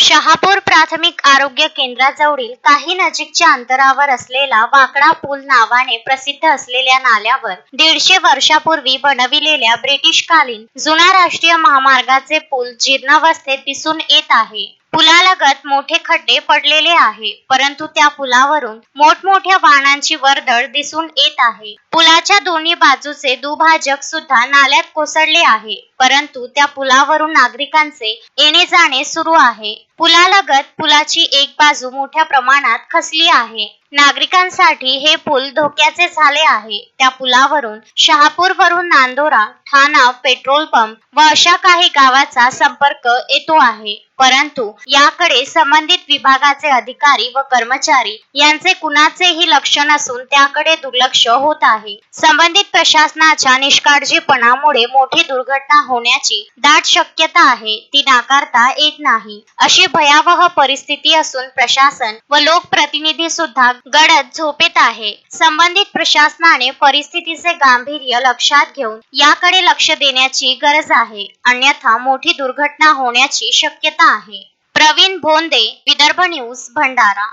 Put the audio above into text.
शहापूर प्राथमिक आरोग्य केंद्राजवळील काही नजीकच्या अंतरावर असलेला वाकडा पूल नावाने प्रसिद्ध असलेल्या नाल्यावर 150 वर्षापूर्वी बनविलेल्या ब्रिटिशकालीन जुना राष्ट्रीय महामार्गाचे पूल जीर्णावस्थेत दिसून येत आहे. पुलालगत मोठे खड्डे पडलेले आहे, परंतु त्या पुलावरून मोठमोठ्या वाहनांची वर्दळ दिसून येत आहे. पुलाच्या दोन्ही बाजूचे दुभाजक सुद्धा नाल्यात कोसळले आहे, परंतु त्या पुलावरून नागरिकांचे येणे जाणे सुरू आहे. पुलालगत पुलाची एक बाजू मोठ्या प्रमाणात खचली आहे. नागरिकांसाठी हे पूल धोक्याचे झाले आहे. त्या पुलावरून शहापूरवरून नांदोरा, ठाणा पेट्रोल पंप व अशा काही गावाचा संपर्क येतो आहे, परंतु याकडे संबंधित विभागाचे अधिकारी व कर्मचारी यांचे कुणाचेही लक्ष नसून त्याकडे दुर्लक्ष होत आहे. संबंधित प्रशासनाच्या निष्काळजीपणामुळे मोठी दुर्घटना होण्याची दाट शक्यता आहे, ती नाकारता येत नाही. अशी भयावह परिस्थिती असून प्रशासन व लोकप्रतिनिधी सुद्धा गडद झोपेत आहे. संबंधित प्रशासनाने परिस्थितीचे गांभीर्य लक्षात घेऊन याकडे लक्ष देण्याची गरज आहे, अन्यथा मोठी दुर्घटना होण्याची शक्यता आहे. प्रवीण भोंदे, विदर्भ न्यूज, भंडारा.